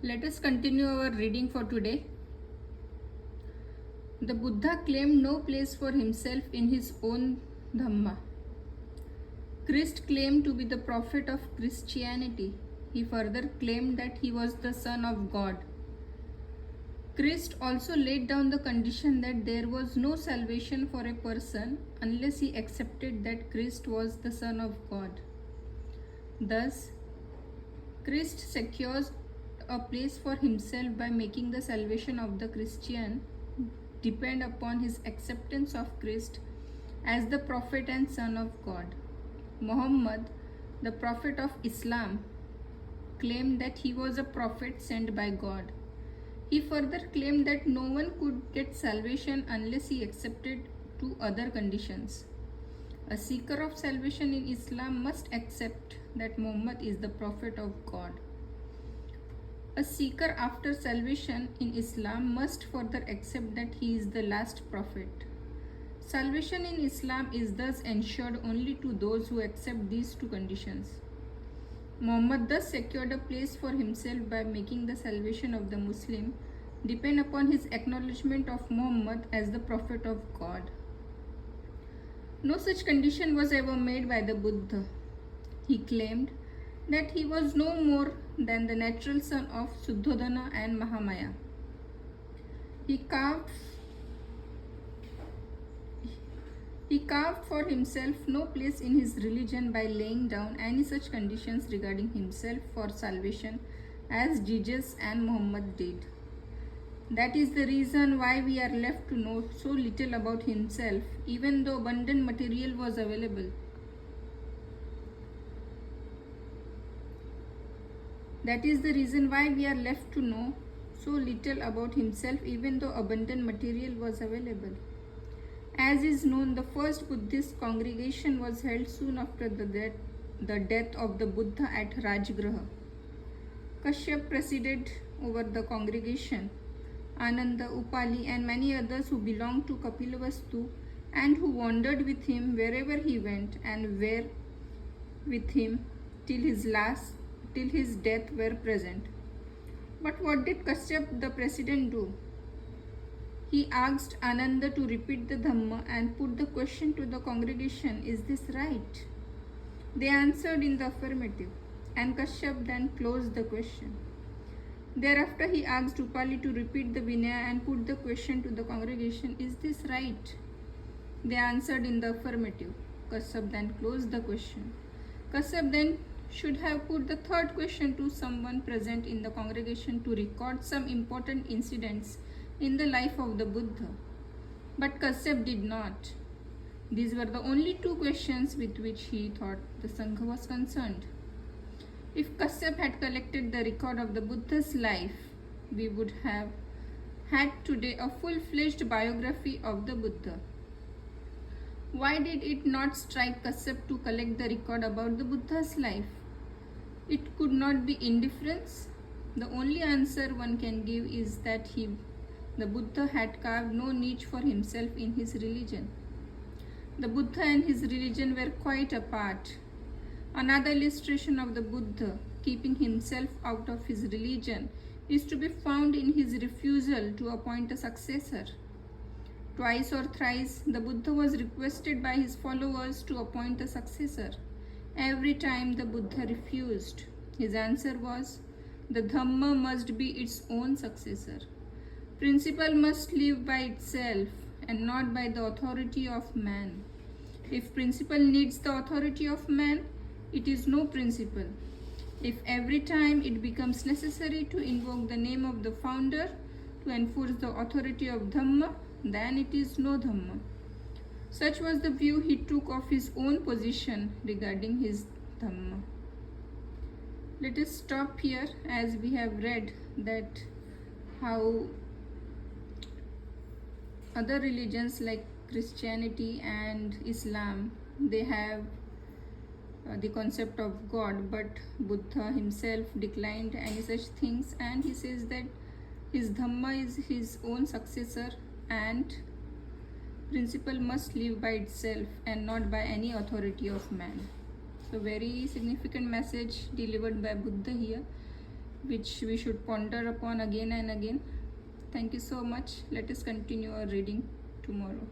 Let us continue our reading for today. The Buddha claimed no place for himself in his own Dhamma. Christ claimed to be the prophet of Christianity. He further claimed that he was the Son of God. Christ also laid down the condition that there was no salvation for a person unless he accepted that Christ was the Son of God. Thus, Christ secures a place for himself by making the salvation of the Christian depend upon his acceptance of Christ as the prophet and Son of God. Muhammad, the prophet of Islam, claimed that he was a prophet sent by God. He further claimed that no one could get salvation unless he accepted two other conditions. A seeker of salvation in Islam must accept that Muhammad is the prophet of God. A seeker after salvation in Islam must further accept that he is the last prophet. Salvation in Islam is thus ensured only to those who accept these two conditions. Muhammad thus secured a place for himself by making the salvation of the Muslim depend upon his acknowledgement of Muhammad as the prophet of God. No such condition was ever made by the Buddha. He claimed that he was no more than the natural son of Suddhodana and Mahamaya. He carved for himself no place in his religion by laying down any such conditions regarding himself for salvation as Jesus and Muhammad did. That is the reason why we are left to know so little about himself, even though abundant material was available. That is the reason why we are left to know so little about himself, even though abundant material was available. As is known, the first Buddhist congregation was held soon after the death of the Buddha at Rajgraha. Kashyap presided over the congregation. Ananda, Upali and many others who belonged to Kapilavastu and who wandered with him wherever he went and were with him till his death were present. But what did Kashyap the president do? He asked Ananda to repeat the Dhamma and put the question to the congregation, is this right? They answered in the affirmative, and Kashyap then closed the question. Thereafter he asked Upali to repeat the Vinaya and put the question to the congregation, is this right? They answered in the affirmative. Kashyap then closed the question. Kashyap then should have put the third question to someone present in the congregation to record some important incidents in the life of the Buddha. But Kashyap did not. These were the only two questions with which he thought the Sangha was concerned. If Kashyap had collected the record of the Buddha's life, we would have had today a full-fledged biography of the Buddha. Why did it not strike Kashyap to collect the record about the Buddha's life? It could not be indifference. The only answer one can give is that the Buddha had carved no niche for himself in his religion. The Buddha and his religion were quite apart. Another illustration of the Buddha keeping himself out of his religion is to be found in his refusal to appoint a successor. Twice or thrice the Buddha was requested by his followers to appoint a successor. Every time the Buddha refused. His answer was, the Dhamma must be its own successor. Principle must live by itself and not by the authority of man. If principle needs the authority of man, it is no principle. If every time it becomes necessary to invoke the name of the founder to enforce the authority of Dhamma, then it is no Dhamma. Such was the view he took of his own position regarding his Dhamma. Let us stop here, as we have read that how other religions like Christianity and Islam, they have the concept of God, but Buddha himself declined any such things, and he says that his Dhamma is his own successor and principle must live by itself and not by any authority of man. So very significant message delivered by Buddha here. which we should ponder upon again and again. Thank you so much. Let us continue our reading tomorrow.